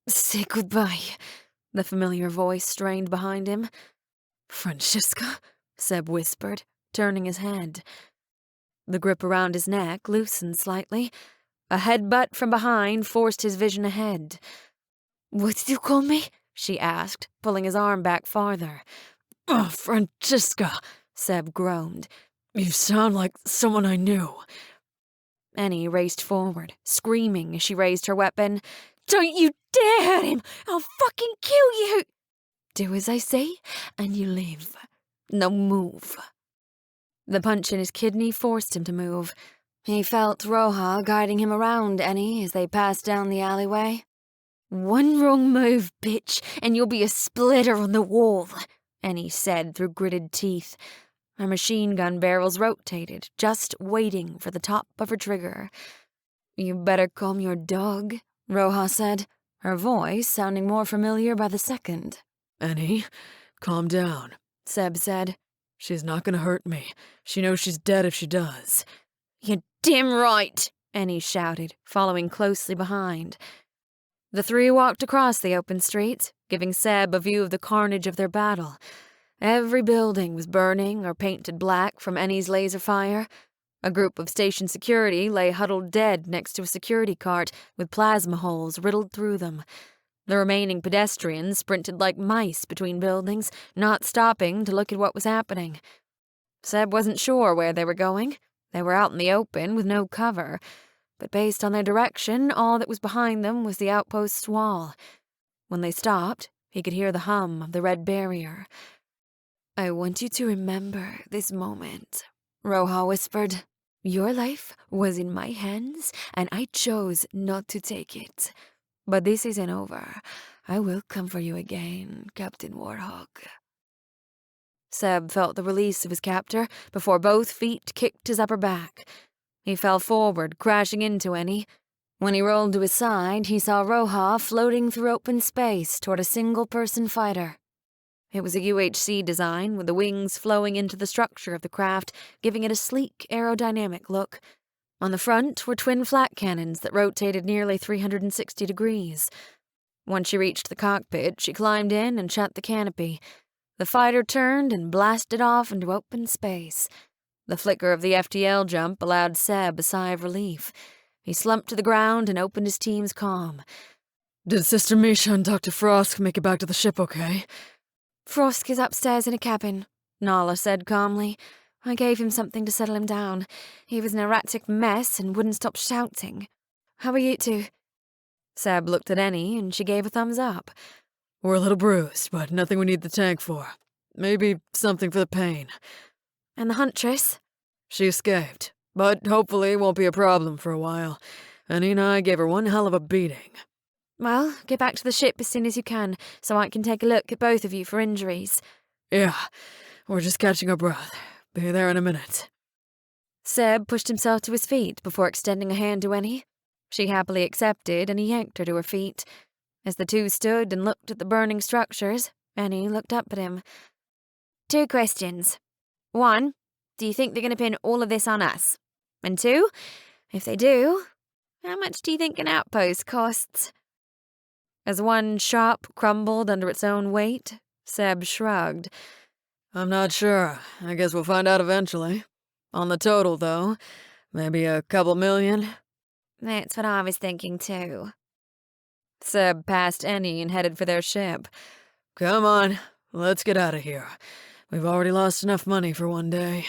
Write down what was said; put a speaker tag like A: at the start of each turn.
A: Say goodbye, the familiar voice strained behind him. Francesca, Seb whispered, turning his head. The grip around his neck loosened slightly. A headbutt from behind forced his vision ahead. What did you call me? She asked, pulling his arm back farther. Oh, Francesca, Seb groaned. You sound like someone I knew. Annie raced forward, screaming as she raised her weapon. Don't you dare hurt him! I'll fucking kill you! Do as I say, and you live. Now move. The punch in his kidney forced him to move. He felt Roja guiding him around Annie as they passed down the alleyway. One wrong move, bitch, and you'll be a splitter on the wall, Annie said through gritted teeth. Her machine gun barrels rotated, just waiting for the top of her trigger. You better calm your dog, Roja said, her voice sounding more familiar by the second. Annie, calm down, Seb said. She's not gonna hurt me. She knows she's dead if she does. You're damn right, Annie shouted, following closely behind. The three walked across the open streets, giving Seb a view of the carnage of their battle. Every building was burning or painted black from Annie's laser fire. A group of station security lay huddled dead next to a security cart with plasma holes riddled through them. The remaining pedestrians sprinted like mice between buildings, not stopping to look at what was happening. Seb wasn't sure where they were going. They were out in the open with no cover, but based on their direction, all that was behind them was the outpost's wall. When they stopped, he could hear the hum of the red barrier. I want you to remember this moment, Roja whispered. Your life was in my hands, and I chose not to take it. But this isn't over. I will come for you again, Captain Warhawk. Seb felt the release of his captor before both feet kicked his upper back. He fell forward, crashing into Annie. When he rolled to his side, he saw Roja floating through open space toward a single-person fighter. It was a UHC design, with the wings flowing into the structure of the craft, giving it a sleek, aerodynamic look. On the front were twin flat cannons that rotated nearly 360 degrees. Once she reached the cockpit, she climbed in and shut the canopy. The fighter turned and blasted off into open space. The flicker of the FTL jump allowed Seb a sigh of relief. He slumped to the ground and opened his team's comm. Did Sister Misha and Dr. Frost make it back to the ship okay? Frost is upstairs in a cabin, Nala said calmly. I gave him something to settle him down. He was an erratic mess and wouldn't stop shouting. How are you two? Seb looked at Annie and she gave a thumbs up. We're a little bruised, but nothing we need the tank for. Maybe something for the pain. And the Huntress? She escaped, but hopefully won't be a problem for a while. Annie and I gave her one hell of a beating. Well, get back to the ship as soon as you can, so I can take a look at both of you for injuries. Yeah, we're just catching our breath. Be there in a minute. Seb pushed himself to his feet before extending a hand to Annie. She happily accepted, and he yanked her to her feet. As the two stood and looked at the burning structures, Annie looked up at him. 2 questions. 1, do you think they're going to pin all of this on us? And 2, if they do, how much do you think an outpost costs? As one shop crumbled under its own weight, Seb shrugged. I'm not sure. I guess we'll find out eventually. On the total, though, maybe a couple million. That's what I was thinking, too. Seb passed Annie and headed for their ship. Come on, let's get out of here. We've already lost enough money for one day.